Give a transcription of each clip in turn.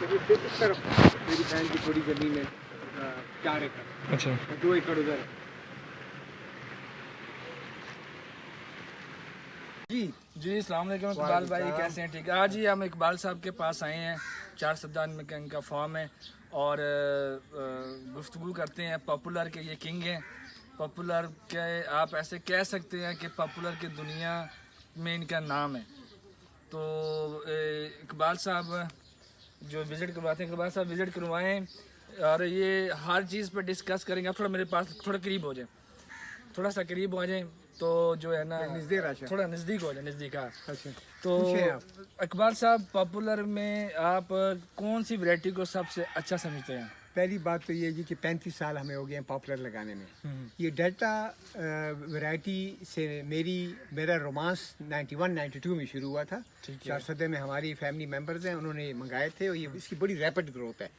इससे इस तरफ मेरी बहन की थोड़ी ज़मीन है 4 एकड़, अच्छा 2 एकड़ उधर है। जी जी, अस्सलाम वालेकुम इकबाल भाई, कैसे हैं? ठीक है। आज ही हम इकबाल साहब के पास आए हैं, 4 सद्दान में इनका फॉर्म है और गुफ्तगू करते हैं पॉपुलर के ये किंग हैं। पॉपुलर के आप ऐसे कह सकते हैं कि पॉपुलर की दुनिया में इनका नाम है। तो इकबाल साहब जो विज़िट करवाते हैं, इकबाल साहब विज़िट करवाएं और ये हर चीज़ पर डिस्कस करेंगे। आप थोड़ा मेरे पास थोड़ा करीब हो जाए, थोड़ा सा करीब हो जाए तो जो है ना नज़दीक राशा। थोड़ा नज़दीक हो जाए, नज़दीक। हाँ, अच्छा तो पूछें आप। इकबाल साहब, पॉपुलर में आप कौन सी वैरायटी को सबसे अच्छा समझते हैं? पहली बात तो ये जी कि 35 साल हमें हो गए हैं पॉपुलर लगाने में। ये डेल्टा वैरायटी से मेरा रोमांस 91-92 में शुरू हुआ था। ठीक है। चारसदे में हमारी फैमिली मेम्बर्स हैं, उन्होंने मंगाए थे और ये इसकी बड़ी रैपिड ग्रोथ है।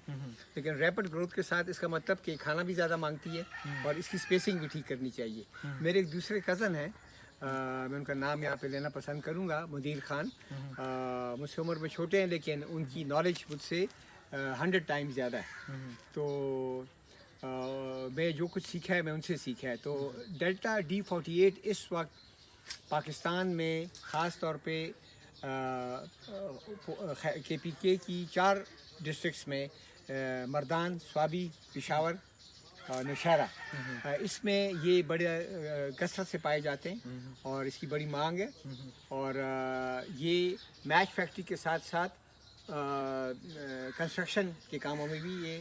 लेकिन रैपिड ग्रोथ के साथ इसका मतलब कि खाना भी ज़्यादा मांगती है और इसकी स्पेसिंग भी ठीक करनी चाहिए। मेरे एक दूसरे कज़न हैं, मैं उनका नाम यहाँ पे लेना पसंद करूँगा, मुदीर खान। मुझसे उम्र में छोटे हैं लेकिन उनकी नॉलेज मुझसे 100 टाइम्स ज़्यादा है। तो मैं जो कुछ सीखा है मैं उनसे सीखा है। तो डेल्टा D48 इस वक्त पाकिस्तान में ख़ास तौर पे KPK की 4 डिस्ट्रिक्ट्स में मर्दान, स्वाबी, पेशावर, नौशहरा, इसमें ये बड़े कसरत से पाए जाते हैं और इसकी बड़ी मांग है। और ये मैच फैक्ट्री के साथ साथ कंस्ट्रक्शन के कामों में भी ये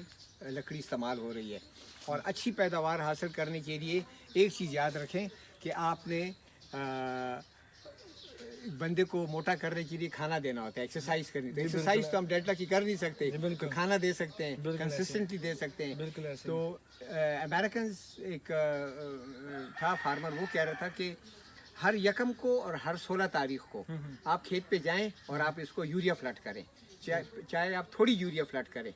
लकड़ी इस्तेमाल हो रही है। और अच्छी पैदावार हासिल करने के लिए एक चीज़ याद रखें कि आपने बंदे को मोटा करने के लिए खाना देना होता है, एक्सरसाइज करनी। तो एक्सरसाइज तो हम डेल्टा की कर नहीं सकते, तो खाना दे सकते हैं, कंसिस्टेंटली दे सकते हैं। तो अमेरिकन एक था फार्मर, वो कह रहा था कि हर यकम को और हर 16 तारीख को आप खेत पे जाएं और आप इसको यूरिया फ्लड करें, चाहे आप थोड़ी यूरिया फ्लड करें।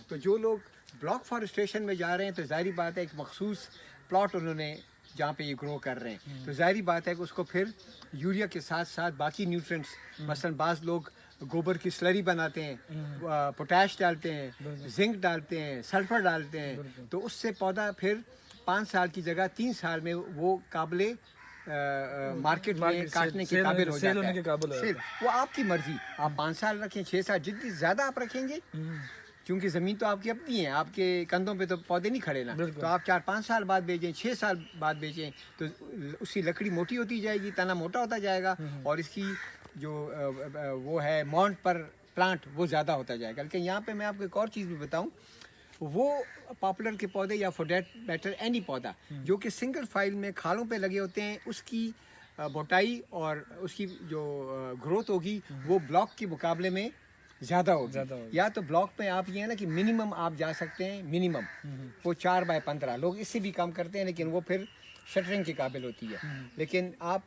तो जो लोग ब्लॉक फॉरेस्टेशन में जा रहे हैं तो जाहिर बात है एक मखसूस प्लॉट उन्होंने जहाँ पे ये ग्रो कर रहे हैं, तो जाहिर बात है कि उसको फिर यूरिया के साथ साथ बाकी न्यूट्रिएंट्स, मसलन बाज़ लोग गोबर की स्लरी बनाते हैं, पोटैश डालते हैं, जिंक डालते हैं, सल्फर डालते हैं, तो उससे पौधा फिर 5 साल की जगह 3 साल में वो काबिले मार्केट में काटने के काबिल हो जाता है। वो आपकी मर्जी, आप 5 साल रखें, 6 साल, जितनी ज़्यादा आप रखेंगे, क्योंकि ज़मीन तो आपकी अपनी है, आपके कंधों पे तो पौधे नहीं खड़े ना, तो आप 4-5 साल बाद बेचें, 6 साल बाद बेचें, तो उसकी लकड़ी मोटी होती जाएगी, तना मोटा होता जाएगा और इसकी जो वो है माउंट पर प्लांट वो ज़्यादा होता जाएगा। लेकिन यहाँ पे मैं आपको एक और चीज़ भी बताऊँ, वो पॉपुलर के पौधे या फॉर डेट मैटर एनी पौधा जो कि सिंगल फाइल में खालों पे लगे होते हैं, उसकी बोटाई और उसकी जो ग्रोथ होगी वो ब्लॉक के मुकाबले में ज़्यादा होगी। या तो ब्लॉक में आप ये है ना कि मिनिमम आप जा सकते हैं, मिनिमम वो 4x15, लोग इससे भी कम करते हैं लेकिन वो फिर शटरिंग के काबिल होती है। लेकिन आप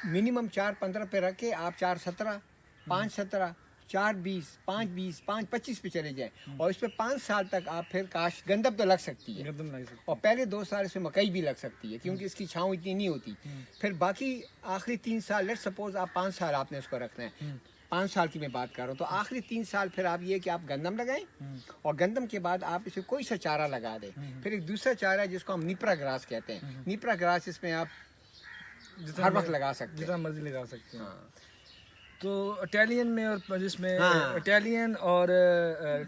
मिनिमम 4-15 पे रख के आप 4-17, 5-17, 4-20, 5-20, 5-25 पे चले जाएं और इस पे 5 साल तक आप फिर काश गंदम तो लग सकती है और पहले 2 साल इसमें मकई भी लग सकती है क्योंकि इसकी छाँव इतनी नहीं होती। फिर बाकी आखिरी 3 साल, लेट सपोज आप 5 साल आपने उसको रखना है, 5 साल की मैं बात कर रहा हूँ, तो आखिरी 3 साल फिर आप ये कि आप गंदम लगाएं और गंदम के बाद आप इसे कोई सा चारा लगा दें। फिर एक दूसरा चारा है जिसको हम नीपरा ग्रास कहते हैं। नीपरा ग्रास इसमें आप हर वक्त लगा सकते हैं, जितना मर्जी लगा सकते हैं। तो इटालियन में और जिसमें इटालियन और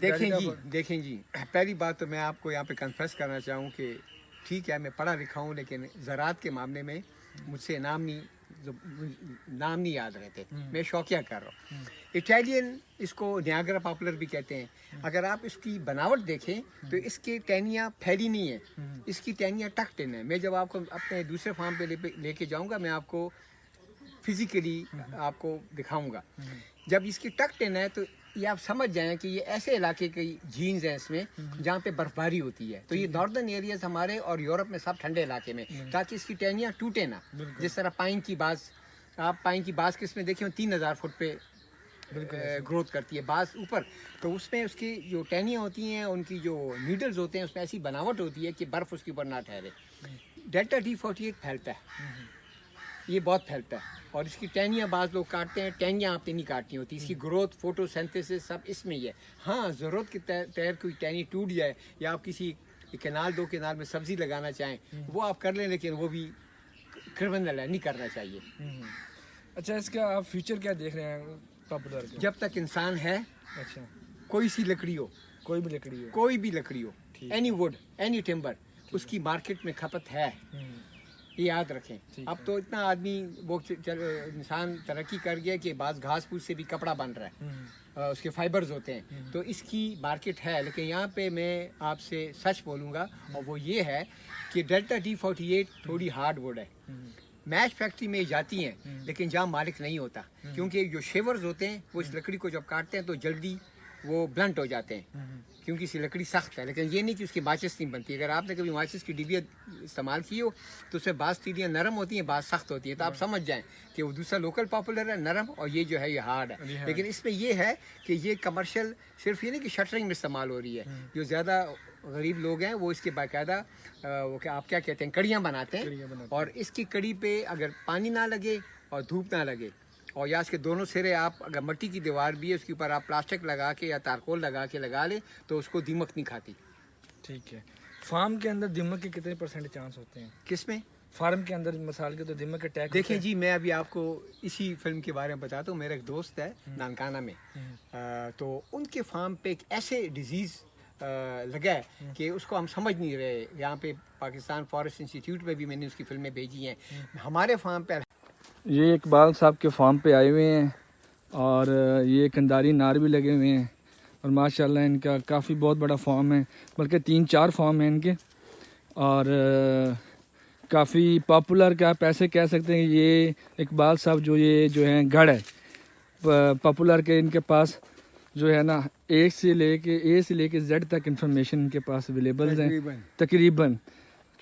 देखें जी, पहली बात तो मैं आपको यहाँ पे कन्फेस करना चाहूँ कि ठीक है मैं पढ़ा लिखा हूँ लेकिन ज़राअत के मामले में मुझसे नाम नहीं याद रहते, मैं शौकिया कर रहा हूँ। इटालियन इसको नियाग्रा पॉपुलर भी कहते हैं। अगर आप इसकी बनावट देखें तो इसकी टहनियाँ फैली नहीं है, इसकी टहनियाँ टक्ड इन है। मैं जब आपको अपने दूसरे फार्म पे लेके जाऊँगा मैं आपको फिजिकली आपको दिखाऊंगा। जब इसकी टक्ड इन है तो ये आप समझ जाएं कि ये ऐसे इलाके की जीन्स हैं इसमें जहाँ पे बर्फबारी होती है। तो ये नॉर्दर्न एरियाज हमारे और यूरोप में सब ठंडे इलाके में, ताकि इसकी टहनियाँ टूटे ना। जिस तरह पाइन की बाँस, आप पाइन की बाँस किसमें देखें 3000 फुट पे ग्रोथ करती है बाँस ऊपर, तो उसमें उसकी जो टहनियाँ होती हैं, उनकी जो नीडल्स होते हैं, उसमें ऐसी बनावट होती है कि बर्फ़ उसके ऊपर ना ठहरे। डेल्टा D48 फैलता है ये बहुत फैलता है और इसकी टहनियाँ बाज़ लोग काटते हैं, टहनियाँ आपने नहीं काटनी होती, इसकी ग्रोथ फोटोसिंथेसिस सब इसमें ही है। हाँ, ज़रूरत के तहत कोई टहनी टूट जाए या आप किसी केनाल दो केनाल में सब्ज़ी लगाना चाहें वो आप कर लें, लेकिन वो भी क्रिमिनल है, नहीं करना चाहिए। अच्छा, इसका आप फ्यूचर क्या देख रहे हैं पॉपुलर का? जब तक इंसान है, अच्छा, कोई सी लकड़ी हो, कोई भी लकड़ी हो, कोई भी लकड़ी हो, एनी वुड एनी टिम्बर, उसकी मार्केट में खपत है, ये याद रखें। अब तो इतना आदमी वो इंसान तरक्की कर गया कि बाज़ घास फूस से भी कपड़ा बन रहा है, उसके फाइबर्स होते हैं, तो इसकी मार्केट है। लेकिन यहाँ पे मैं आपसे सच बोलूँगा और वो ये है कि डेल्टा D48 थोड़ी हार्ड वुड है, मैच फैक्ट्री में जाती हैं लेकिन जहाँ मालिक नहीं होता, क्योंकि जो शेवर्स होते हैं वो इस लकड़ी को जब काटते हैं तो जल्दी वो ब्लंट हो जाते हैं, क्योंकि इसकी लकड़ी सख्त है। लेकिन ये नहीं कि उसकी माचिस नहीं बनती। अगर आपने कभी माचिस की डिबिया इस्तेमाल की हो तो उसमें बाज़ तीलियाँ नरम होती हैं, बाज़ सख्त होती है, तो आप समझ जाएं कि वो दूसरा लोकल पॉपुलर है नरम और ये जो है ये हार्ड है। लेकिन इसमें ये है कि ये कमर्शियल सिर्फ ये नहीं कि शटरिंग में इस्तेमाल हो रही है, जो ज़्यादा गरीब लोग हैं वो इसके बाकायदा वो क्या आप क्या कहते हैं कड़ियाँ बनाते हैं, और इसकी कड़ी पे अगर पानी ना लगे और धूप ना लगे और या इसके दोनों सिरे आप अगर मिट्टी की दीवार भी है उसके ऊपर आप प्लास्टिक लगा के या तारकोल लगा के लगा ले तो उसको दीमक नहीं खाती। ठीक है। फार्म के अंदर दीमक के कितने % चांस होते हैं? किसमें? फार्म के अंदर मिसाल के तो दीमक अटैक देखिए जी, मैं अभी आपको इसी फिल्म के बारे में बताता हूँ। मेरा एक दोस्त है नानकाना में, तो उनके फार्म पे एक ऐसे डिजीज़ लगा है कि उसको हम समझ नहीं रहे। यहाँ पे पाकिस्तान फॉरेस्ट इंस्टीट्यूट में भी मैंने उसकी फिल्में भेजी हैं। हमारे फार्म पे ये इकबाल साहब के फार्म पे आए हुए हैं और ये कंदारी नार भी लगे हुए हैं और माशाल्लाह इनका काफ़ी बहुत बड़ा फार्म है, बल्कि 3-4 फार्म हैं इनके और काफ़ी पॉपुलर का पैसे कह सकते हैं। ये इकबाल साहब जो है गढ़ है पॉपुलर के, इनके पास जो है ना ए से लेके Z तक इंफॉर्मेशन इनके पास अवेलेबल है तकरीबन,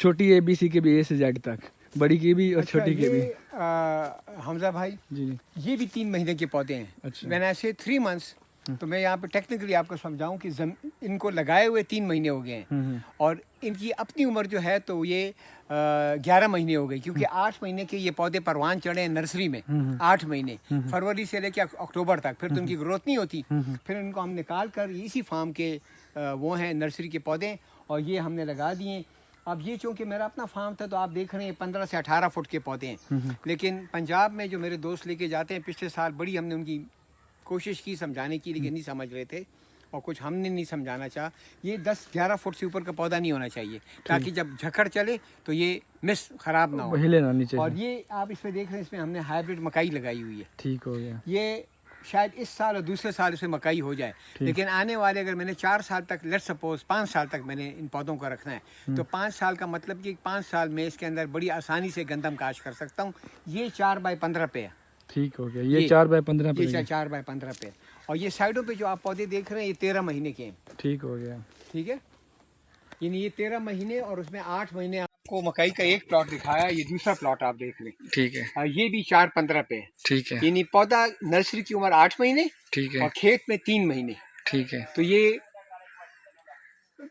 छोटी ABC के भी A से Z तक, बड़ी की भी और छोटी की भी। हमजा भाई जी, ये भी 3 महीने के पौधे हैं। अच्छा। मैंने ऐसे 3 मंथ्स, तो मैं यहाँ पे टेक्निकली आपको समझाऊं कि इनको लगाए हुए 3 महीने हो गए हैं और इनकी अपनी उम्र जो है तो ये 11 महीने हो गई, क्योंकि 8 महीने के ये पौधे परवान चढ़े हैं नर्सरी में। 8 महीने फरवरी से लेकर अक्टूबर तक, फिर तो इनकी ग्रोथ नहीं होती। फिर इनको हम निकाल कर इसी फार्म के वो हैं नर्सरी के पौधे और ये हमने लगा दिए। अब ये चूँकि मेरा अपना फार्म था तो आप देख रहे हैं 15 से 18 फुट के पौधे हैं, लेकिन पंजाब में जो मेरे दोस्त लेके जाते हैं, पिछले साल बड़ी हमने उनकी कोशिश की समझाने की, लेकिन नहीं समझ रहे थे और कुछ हमने नहीं समझाना चाहा। ये 10-11 फुट से ऊपर का पौधा नहीं होना चाहिए, ताकि जब झकड़ चले तो ये मिस खराब ना हो, हिलेना नहीं चाहिए। और ये आप इसमें देख रहे हैं, इसमें हमने हाइब्रिड मकाई लगाई हुई है। ठीक हो गया। ये शायद इस साल और दूसरे साल इसमें मकाई हो जाए, लेकिन आने वाले अगर मैंने 4 साल तक, लेट्स सपोज 5 साल तक मैंने इन पौधों को रखना है, तो 5 साल का मतलब कि 5 साल में इसके अंदर बड़ी आसानी से गंदम काश कर सकता हूँ। ये 4x15 पे है। ठीक हो गया। ये 4x15 पे, ये 4x15 पे, और ये साइडों पे जो आप पौधे देख रहे हैं ये 13 महीने के हैं। ठीक हो गया। ठीक है, यानी ये 13 महीने और उसमें 8 महीने आपको मकई का एक प्लॉट दिखाया, ये दूसरा प्लॉट आप देख लें। ठीक है, ये भी 4x15 पे है। ठीक है, यानी पौधा नर्सरी की उम्र 8 महीने, ठीक है, और खेत में 3 महीने। ठीक है, तो ये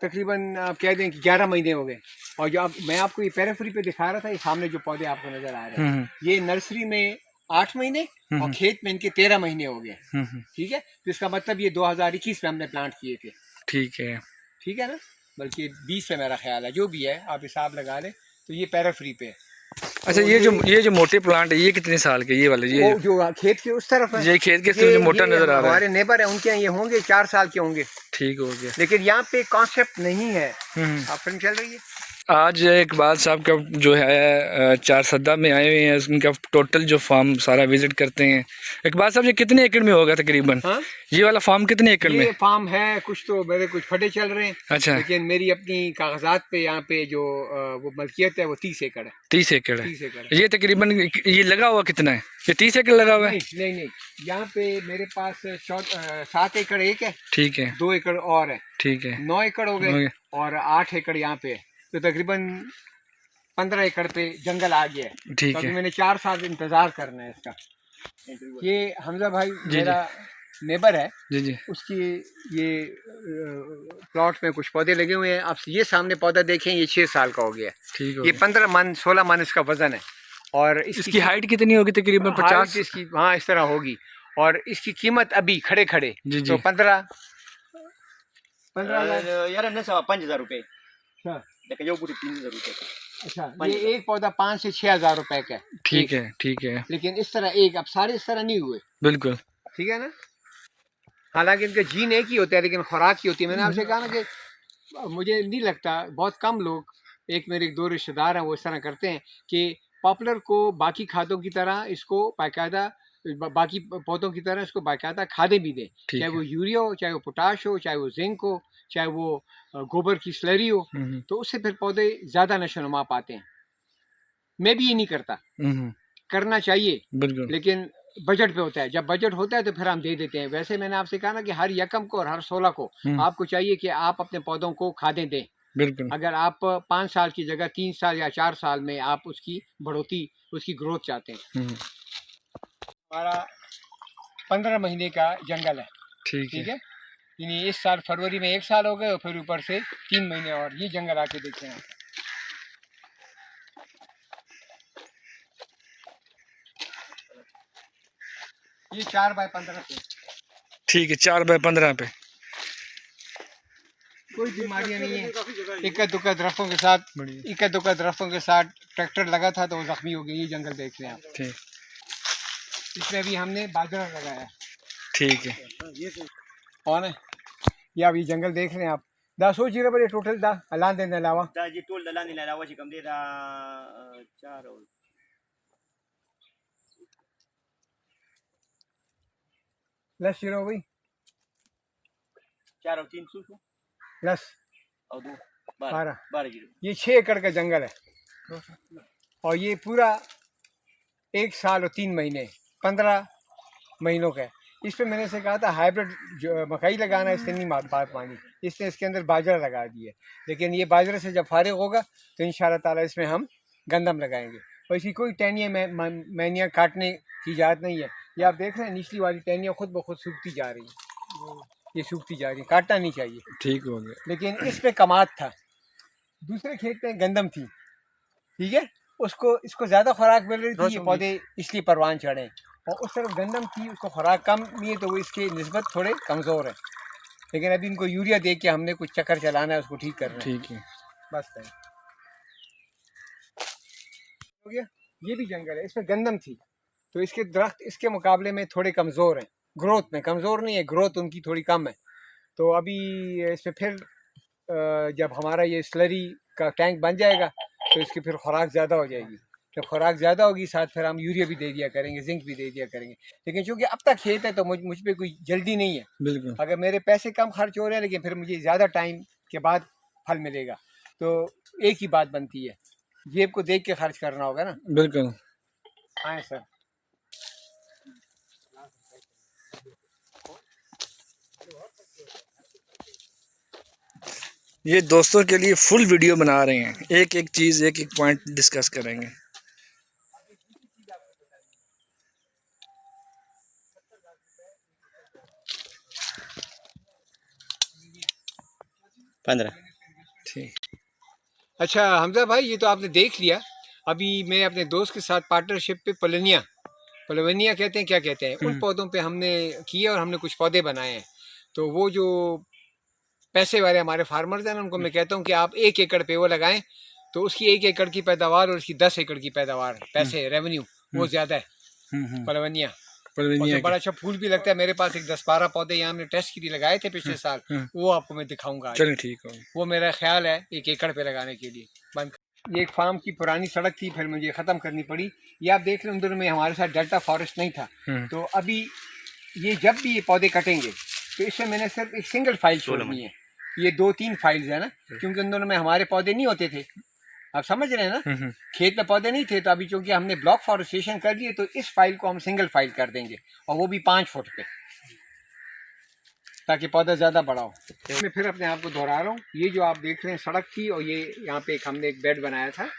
तकरीबन आप कह दें कि 11 महीने हो गए। और जो मैं आपको ये पेरिफेरी पे दिखा रहा था, ये सामने जो पौधे आपको नजर आ रहे हैं, ये नर्सरी में 8 महीने और खेत में इनके 13 महीने हो गए। ठीक है, तो इसका मतलब ये 2021 में हमने प्लांट किए थे। ठीक है, ठीक है ना, बल्कि 20 में मेरा ख्याल है, जो भी है आप हिसाब लगा लें। तो ये पेरिफेरी पे है। अच्छा, तो ये जो मोटे प्लांट है ये कितने साल के? ये वाले ये जो खेत के उस तरफ है, ये खेत के जो मोटा नजर आ रहा है, हमारे नेबर है उनके यहाँ ये होंगे 4 साल के होंगे। ठीक हो गया, लेकिन यहाँ पे कॉन्सेप्ट नहीं है। आप फिल्म चल रही है। आज इकबाल साहब का जो है 4 सद्दा में आए हुए हैं, उनका टोटल जो फार्म सारा विजिट करते हैं। इकबाल साहब ये कितने एकड़ में होगा तकरीबन? हाँ? ये वाला फार्म कितने एकड़ में? ये फार्म है कुछ तो मेरे कुछ फटे चल रहे हैं। अच्छा, लेकिन मेरी अपनी कागजात पे यहाँ पे जो वो मलकियत है वो 30 एकड़ है। 30 एकड़ है। 30 एकड़। ये तकरीबन ये लगा हुआ कितना है? ये 30 एकड़ लगा हुआ है? नहीं, यहाँ पे मेरे पास 7 एकड़ एक है। ठीक है, 2 एकड़ और है। ठीक है, 9 एकड़ हो गए और 8 एकड़ यहाँ पे है, तो तकरीबन 15 एकड़ पे जंगल आ गया है। ठीक है, मैंने 4 साल इंतजार करना है इसका। ये हमजा भाई मेरा नेबर है जी, उसकी ये प्लॉट में कुछ पौधे लगे हुए हैं। आप ये सामने पौधा देखें, ये 6 साल का हो गया। ठीक है, ये 15 मन 16 मन इसका वजन है और इसकी हाइट कितनी होगी? तकरीबन 50? इसकी हाँ इस तरह होगी। और इसकी कीमत अभी खड़े खड़े जी तो जी 15 यार हमने 5,000 रुपये अच्छा लेकिन जो पूरी 3,000 रुपये का। अच्छा, ये एक पौधा 5 से 6 हज़ार रुपए का है। ठीक है ठीक है, लेकिन इस तरह एक, अब सारे इस तरह नहीं हुए, बिल्कुल ठीक है ना। हालांकि इनके जीन एक ही होते हैं लेकिन खुराक ही होती है। मैंने आपसे कहा ना कि मुझे नहीं लगता, बहुत कम लोग, एक मेरे दो रिश्तेदार हैं वो इस तरह करते हैं कि पॉपुलर को बाकी खादों की तरह इसको बाकायदा, बाकी पौधों की तरह इसको बाकायदा खादें भी दें, ठीक चाहे है। वो यूरिया हो, चाहे वो पोटाश हो, चाहे वो जिंक हो, चाहे वो गोबर की स्लरी हो, तो उससे फिर पौधे ज़्यादा नशोनुमा पाते हैं। मैं भी ये नहीं करता, करना चाहिए बिल्कुल लेकिन बजट पे होता है। जब बजट होता है तो फिर हम दे देते हैं। वैसे मैंने आपसे कहा ना कि हर यकम को और हर 16 को आपको चाहिए कि आप अपने पौधों को खादें दें। बिल्कुल। अगर आप 5 साल की जगह 3 साल या 4 साल में आप उसकी बढ़ोतरी, उसकी ग्रोथ चाहते हैं। हमारा 15 महीने का जंगल है, ठीक है। यानी इस साल फरवरी में 1 साल हो गए और फिर ऊपर से 3 महीने और। ये जंगल आके देखें आप। ये 4 बाय 15 पे, ठीक है, 4 बाय 15 पे। कोई बीमारियां नहीं है। इक्का दुक्का दरख्तों के साथ, ट्रैक्टर लगा था तो वो जख्मी हो गई। ये जंगल देख रहे हैं आप, ठीक, इसमें भी हमने बाजरा लगाया, ठीक है। और ये अब ये जंगल देख रहे हैं आप। 10 बड़े टोटल दा अलान देने अलावा जी टोल दलाने अलावा कम दे रहा 4 और 10 जीरो भाई 4 और 3 सू 10 और 2 12 12 जीरो। ये 6 एकड़ का जंगल है और ये पूरा 1 साल और 3 महीने 15 महीनों का है। इस पे मैंने से कहा था हाइब्रिड जो मकई लगाना, इससे नहीं बात मानी, इसने इसके अंदर बाजरा लगा दिया। लेकिन ये बाजरे से जब फारिग होगा तो इंशाल्लाह ताला इसमें हम गंदम लगाएंगे। और इसकी कोई टहनियाँ मैनियाँ काटने की इजाज़त नहीं है। ये आप देख रहे हैं निचली वाली टहनियाँ खुद ब खुद सूखती जा रही हैं, ये सूखती जा रही है, काटना नहीं चाहिए। ठीक हो गया। लेकिन इस पे कमात था, दूसरे खेत में गंदम थी, ठीक है, उसको इसको ज़्यादा खुराक मिल रही थी, ये पौधे इसलिए परवान चढ़े। और उस तरफ गंदम थी, उसको खुराक कम नहीं है तो वो इसके निस्बत थोड़े कमज़ोर है। लेकिन अभी इनको यूरिया दे के हमने कुछ चक्कर चलाना है, उसको ठीक करना है। ठीक है, बस है, हो गया। ये भी जंगल है, इसमें गंदम थी तो इसके दरख्त इसके मुकाबले में थोड़े कमज़ोर हैं, ग्रोथ में कमज़ोर नहीं है, ग्रोथ उनकी थोड़ी कम है। तो अभी इसमें फिर जब हमारा ये स्लरी का टैंक बन जाएगा तो इसकी फिर खुराक ज़्यादा हो जाएगी। जब खुराक ज़्यादा होगी साथ फिर हम यूरिया भी दे दिया करेंगे, जिंक भी दे दिया करेंगे। लेकिन चूँकि अब तक खेत है तो मुझ पर कोई जल्दी नहीं है। बिल्कुल। अगर मेरे पैसे कम खर्च हो रहे हैं लेकिन फिर मुझे ज़्यादा टाइम के बाद फल मिलेगा, तो एक ही बात बनती है, जेब को देख के खर्च करना होगा ना। बिल्कुल। हाँ सर। ये दोस्तों के लिए फुल वीडियो बना रहे हैं, एक एक चीज़, एक एक पॉइंट डिस्कस करेंगे। ठीक। अच्छा हमजा भाई, ये तो आपने देख लिया। अभी मैं अपने दोस्त के साथ पार्टनरशिप पे पलवनिया कहते हैं, क्या कहते हैं, उन पौधों पे हमने किए और हमने कुछ पौधे बनाए हैं। तो वो जो पैसे वाले हमारे फार्मर्स हैं ना, उनको मैं कहता हूँ कि आप 1 एकड़ पे वो लगाएं तो उसकी 1 एकड़ की पैदावार और उसकी 10 एकड़ की पैदावार, पैसे रेवेन्यू वो ज़्यादा है पलवनिया। और बड़ा अच्छा फूल भी लगता है। मेरे पास एक 10-12 पौधे यहाँ हमने टेस्ट के लिए लगाए थे पिछले साल, वो आपको मैं दिखाऊंगा। चलिए ठीक हो। वो मेरा ख्याल है 1 एकड़ पे लगाने के लिए बंद। ये एक फार्म की पुरानी सड़क थी, फिर मुझे ख़त्म करनी पड़ी। ये आप देख रहे हैं उन दिनों में हमारे साथ डेल्टा फॉरेस्ट नहीं था, तो अभी ये जब भी ये पौधे कटेंगे तो इसमें मैंने सिर्फ एक सिंगल फाइल छोड़नी है। ये 2-3 फाइल्स है ना, क्योंकि उन दोनों में हमारे पौधे नहीं होते थे, आप समझ रहे हैं ना, खेत में पौधे नहीं थे। तो अभी चूंकि हमने ब्लॉक फॉरेस्टेशन कर लिए तो इस फाइल को हम सिंगल फाइल कर देंगे, और वो भी 5 फुट पे, ताकि पौधा ज़्यादा बड़ा हो। मैं फिर अपने आप को दोहरा रहा हूँ, ये जो आप देख रहे हैं सड़क थी और ये यहाँ पे हमने एक बेड बनाया था,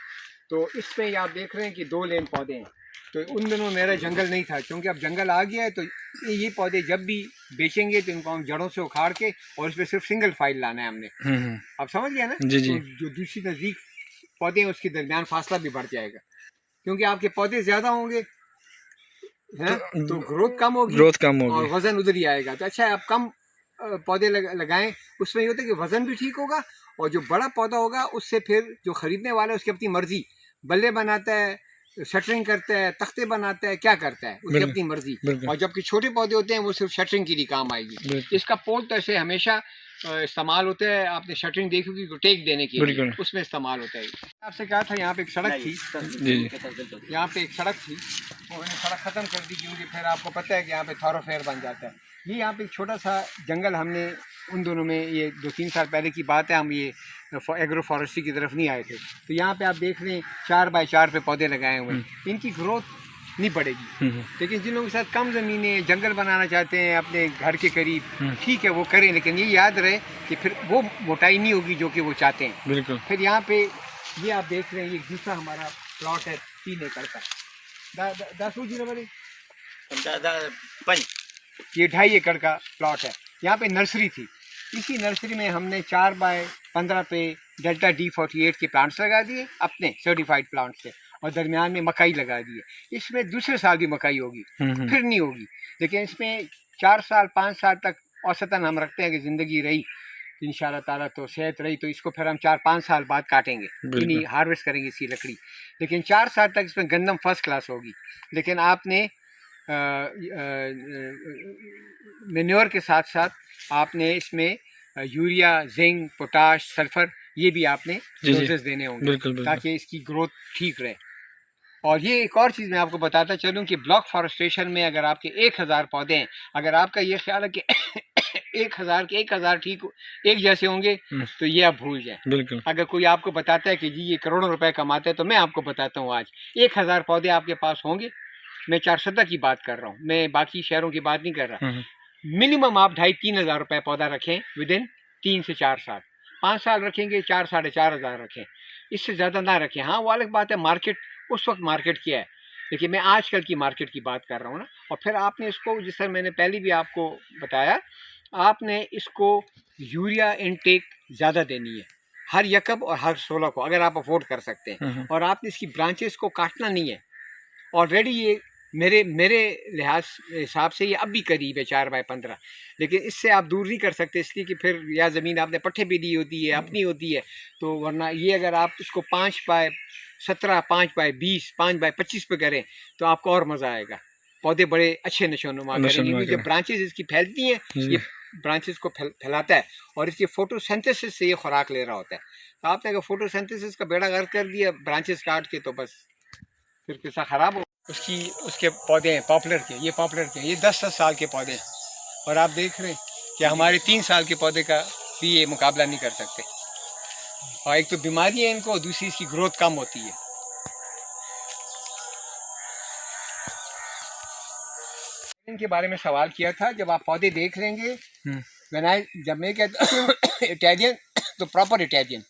तो इसमें आप देख रहे हैं कि 2 लेन पौधे हैं। तो उन दिनों मेरा जंगल नहीं था, क्योंकि अब जंगल आ गया है तो ये पौधे जब भी बेचेंगे तो इनको हम जड़ों से उखाड़ के और इस पर सिर्फ सिंगल फाइल लाना है हमने। आप समझ गया ना, जी जी। तो जो दूसरी नज़दीक पौधे हैं उसके दरमियान फासला भी बढ़ जाएगा। क्योंकि आपके पौधे ज्यादा होंगे है तो ग्रोथ कम होगी, और वजन उधर ही आएगा। तो अच्छा है आप कम पौधे लगाएं, उसमें ये होता है कि वजन भी ठीक होगा, और जो बड़ा पौधा होगा उससे फिर जो खरीदने वाला है उसकी अपनी मर्जी, बल्ले बनाता है, शटरिंग करता है, तख्ते बनाता है, क्या करता है उसकी अपनी मर्जी। और जबकि छोटे पौधे होते हैं वो सिर्फ शटरिंग के लिए काम आएगी। इसका पोल तो ऐसे हमेशा इस्तेमाल होता है, आपने शटरिंग देखी होगी टेक देने के लिए, उसमें इस्तेमाल होता है। आपसे कहा था यहाँ पे एक सड़क थी, यहाँ पे एक सड़क थी, वो मैंने सड़क ख़त्म कर दी क्योंकि फिर आपको पता है कि यहाँ पे थॉरोफेयर बन जाता है। ये यहाँ पे एक छोटा सा जंगल हमने उन दोनों में, ये 2-3 साल पहले की बात है, हम ये एग्रो फॉरेस्ट्री की तरफ नहीं आए थे, तो यहाँ पे आप देख रहे हैं 4x4 पे पौधे लगाए हुए हैं। इनकी ग्रोथ नहीं बढ़ेगी, लेकिन जिन लोगों के साथ कम ज़मीनें, जंगल बनाना चाहते हैं अपने घर के करीब, ठीक है वो करें, लेकिन ये याद रहे कि फिर वो मोटाई नहीं होगी जो कि वो चाहते हैं। बिल्कुल। फिर यहाँ पे ये आप देख रहे हैं, ये दूसरा हमारा प्लॉट है 3 एकड़ का, 10 ये 2.5 एकड़ का प्लॉट है। यहाँ पे नर्सरी थी, इसी नर्सरी में हमने 4x15 पे डेल्टा D48 के प्लांट्स लगा दिए अपने सर्टिफाइड प्लांट्स से, और दरमियान में मकई लगा दी है। इसमें दूसरे साल भी मकई होगी, फिर नहीं होगी, लेकिन इसमें 4 साल 5 साल तक औसतन हम रखते हैं कि ज़िंदगी रही इंशाल्लाह ताला, तो सेहत रही तो इसको फिर हम 4-5 साल बाद काटेंगे, इन्हीं हार्वेस्ट करेंगे इसकी लकड़ी। लेकिन 4 साल तक इसमें गंदम फर्स्ट क्लास होगी। लेकिन आपने मेन्योर के साथ साथ आपने इसमें यूरिया, जिंक, पोटाश, सल्फर, ये भी आपने डोजेस देने होंगे ताकि इसकी ग्रोथ ठीक रहे। और ये एक और चीज़ मैं आपको बताता चलूँ कि ब्लॉक फॉरेस्टेशन में अगर आपके 1000 पौधे हैं, अगर आपका ये ख्याल है कि 1000 के 1000 ठीक एक जैसे होंगे, तो ये आप भूल जाए। अगर कोई आपको बताता है कि जी ये करोड़ों रुपए कमाते हैं, तो मैं आपको बताता हूँ आज 1000 पौधे आपके पास होंगे, मैं 400 की बात कर रहा हूँ, मैं बाकी शहरों की बात नहीं कर रहा, मिनिमम आप 2,500-3 हज़ार रुपये पौधा रखें विदिन 3 से 4 साल। 5 साल रखेंगे 4-4.5 हज़ार रखें, इससे ज़्यादा ना रखें। हाँ वो अलग बात है मार्केट, उस वक्त मार्केट क्या है, लेकिन मैं आजकल की मार्केट की बात कर रहा हूँ ना। और फिर आपने इसको, जिस तरह मैंने पहले भी आपको बताया, आपने इसको यूरिया इनटेक ज़्यादा देनी है हर यकब और हर 16 को, अगर आप अफोर्ड कर सकते हैं। और आपने इसकी ब्रांचेस को काटना नहीं है। ऑलरेडी ये मेरे लिहाज हिसाब से ये अब भी करीब है 4x15, लेकिन इससे आप दूर नहीं कर सकते, इसलिए कि फिर या ज़मीन आपने पट्टे पे दी होती है, अपनी होती है, तो वरना ये अगर आप इसको 5x17, 5x20, 5x25 पे करें तो आपको और मज़ा आएगा, पौधे बड़े अच्छे नशोनुमा करेंगे। जब ब्रांचेस इसकी फैलती हैं, ये ब्रांचेस को फैलाता है, और इसके फोटोसिंथेसिस से ये खुराक ले रहा होता है। तो आपने अगर फोटोसिंथेसिस का बेड़ा गर्क कर दिया ब्रांचेस काट के, तो बस फिर किस्सा ख़राब हो। उसके पौधे हैं पॉपुलर के, ये पॉपुलर के, ये 10-10 साल के पौधे हैं, और आप देख रहे हैं कि हमारे 3 साल के पौधे का भी ये मुकाबला नहीं कर सकते। और एक तो बीमारी है इनको, दूसरी इसकी ग्रोथ कम होती है। इनके बारे में सवाल किया था, जब आप पौधे देख लेंगे, जब मैं कहता हूँ इटालियन तो प्रॉपर इटालियन,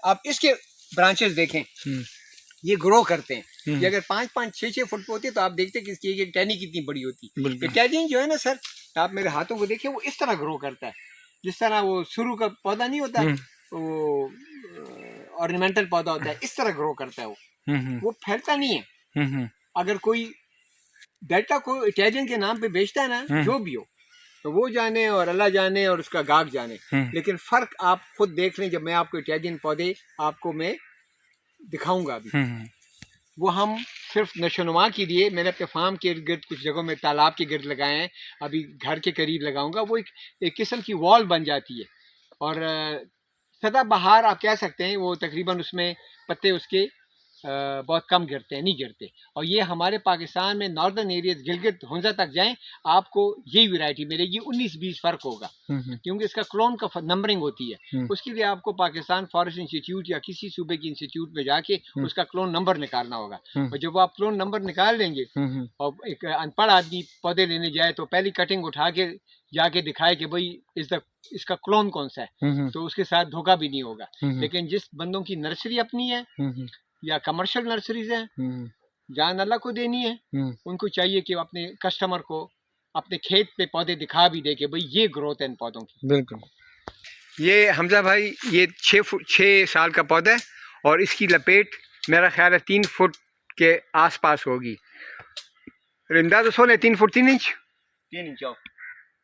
आप इसके ब्रांचेस देखें, ये ग्रो करते हैं। ये अगर 5-5, 6-6 फुट पे होती है, तो आप देखते हैं कि इसकी एक टहनी कितनी बड़ी होती है। इटालियन जो है ना सर, आप मेरे हाथों को देखिए, वो इस तरह ग्रो करता है, जिस तरह वो शुरू का पौधा नहीं होता, वो ऑर्नामेंटल पौधा होता है, इस तरह ग्रो करता है वो फैलता नहीं है। अगर कोई डेल्टा को इटालियन के नाम पे बेचता है ना, जो भी हो, तो वो जाने और अल्लाह जाने और उसका गाहक जाने, लेकिन फ़र्क आप खुद देख लें। जब मैं आपको इटालियन पौधे आपको मैं दिखाऊंगा अभी, वो हम सिर्फ नशोनुमा के लिए, मैंने अपने फार्म के इर्द गिर्द कुछ जगहों में तालाब के गिर्द लगाए हैं, अभी घर के करीब लगाऊंगा। वो एक किस्म की वॉल बन जाती है, और सदाबहार आप कह सकते हैं, वो तकरीबन उसमें पत्ते उसके बहुत कम गिरते हैं, नहीं गिरते। और ये हमारे पाकिस्तान में नॉर्दर्न एरियाज, गिलगित हुंजा तक जाएं, आपको यही वैरायटी मिलेगी। 19-20 फ़र्क होगा, क्योंकि इसका क्लोन का नंबरिंग होती है। उसके लिए आपको पाकिस्तान फॉरेस्ट इंस्टीट्यूट या किसी सूबे की इंस्टीट्यूट में जाके उसका क्लोन नंबर निकालना होगा। और जब आप क्लोन नंबर निकाल लेंगे, और एक अनपढ़ आदमी पौधे लेने जाए तो पहली कटिंग उठा के जाके दिखाए कि भाई इसका क्लोन कौन सा है, तो उसके साथ धोखा भी नहीं होगा। लेकिन जिस बंदों की नर्सरी अपनी है या कमर्शियल नर्सरीज हैं, जान अल्लाह को देनी है, उनको चाहिए कि अपने कस्टमर को अपने खेत पे पौधे दिखा भी दे कि भाई ये ग्रोथ है इन पौधों की। बिल्कुल। ये हमजा भाई, ये 6 साल का पौधा है, और इसकी लपेट मेरा ख्याल है 3 फुट के आसपास होगी। रिंदा तो सोने 3 foot 3 inch 3 inch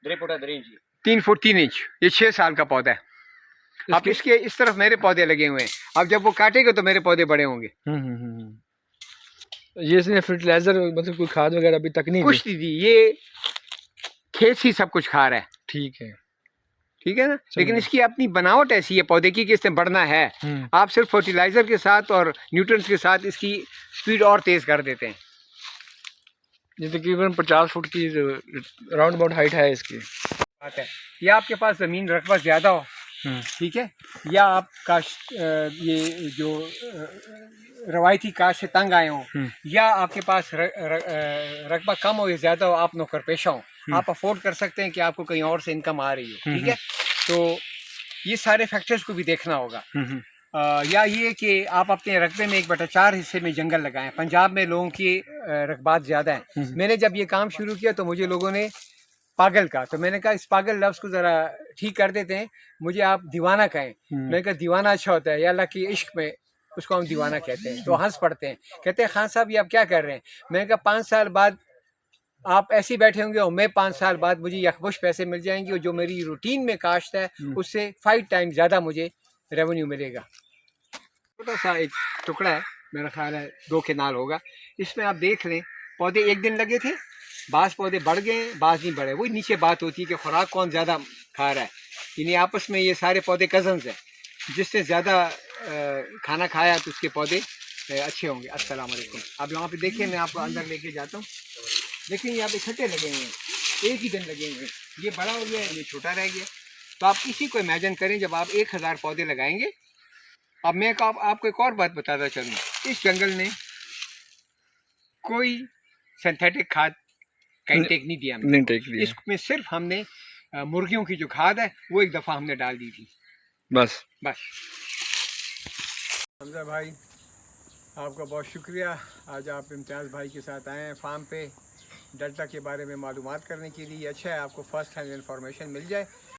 3 foot 3 inch 3 foot 3 inch. ये 6 साल का पौधा है। अब इसके इस तरफ मेरे पौधे लगे हुए हैं। अब जब वो काटेगा तो मेरे पौधे बड़े होंगे। ये इसने फर्टिलाइजर मतलब कोई खाद वगैरह अभी तक नहीं कुछ नहीं दी, ये खेत ही सब कुछ खा रहा है। ठीक है, ठीक है ना। लेकिन इसकी अपनी बनावट ऐसी है पौधे की कि इसने बढ़ना है। आप सिर्फ फर्टिलाइजर के साथ और न्यूट्रिएंट्स के साथ इसकी स्पीड और तेज कर देते हैं। ये तकरीबन 50 फुट की राउंड अबाउट हाइट है इसकी। बात है या आपके पास ज़मीन रकबा ज़्यादा हो, ठीक है, या आप काश्त ये जो रवायती काश्त से तंग आए हों, या आपके पास रकबा कम हो या ज़्यादा हो, आप नौकर पेशा हो, आप अफोर्ड कर सकते हैं कि आपको कहीं और से इनकम आ रही है। ठीक है, तो ये सारे फैक्टर्स को भी देखना होगा। या ये कि आप अपने रकबे में 1/4 हिस्से में जंगल लगाएं। पंजाब में लोगों की रकबात ज़्यादा है। मैंने जब ये काम शुरू किया तो मुझे लोगों ने पागल कहा, तो मैंने कहा इस पागल लफ्ज़ को ज़रा ठीक कर देते हैं, मुझे आप दीवाना कहें। मैंने कहा दीवाना अच्छा होता है, या अल्लाह की इश्क में उसको हम दीवाना कहते हैं। तो हंस पड़ते हैं, कहते हैं खान साहब ये आप क्या कर रहे हैं। मैंने कहा 5 साल बाद आप ऐसे ही बैठे होंगे और मैं 5 साल बाद मुझे यकमुश्त पैसे मिल जाएंगे, और जो मेरी रूटीन में काश्त है उससे 5 टाइम ज़्यादा मुझे रेवेन्यू मिलेगा। छोटा सा एक टुकड़ा है, मेरा ख्याल है 2 केनाल होगा। इसमें आप देख लें पौधे एक दिन लगे थे, बाज़ पौधे बढ़ गए, बाज़ नहीं बढ़े। वही नीचे बात होती है कि खुराक कौन ज़्यादा खा रहा है। यानी आपस में ये सारे पौधे कज़न्स हैं, जिससे ज़्यादा खाना खाया तो उसके पौधे अच्छे होंगे। अस्सलाम वालेकुम। आप यहाँ पे देखिए, मैं आपको अंदर लेके जाता हूँ। देखिए यहाँ पे इकट्ठे लगे हुए हैं, एक ही दिन लगे हुए हैं। ये बड़ा हो गया, ये छोटा रह गया। तो आप इसी को इमेजिन करें जब आप 1000 पौधे लगाएंगे। अब मैं आपको एक और बात बताता चलूँ, इस जंगल ने कोई सिंथेटिक खाद का इंटेक नहीं दिया हमने। इसमें सिर्फ हमने मुर्गियों की जो खाद है वो एक दफ़ा हमने डाल दी थी, बस। हमजा भाई आपका बहुत शुक्रिया, आज आप इम्तियाज़ भाई के साथ आए हैं फार्म पे डेल्टा के बारे में मालूमात करने के लिए। अच्छा है आपको फर्स्ट हैंड इंफॉर्मेशन मिल जाए।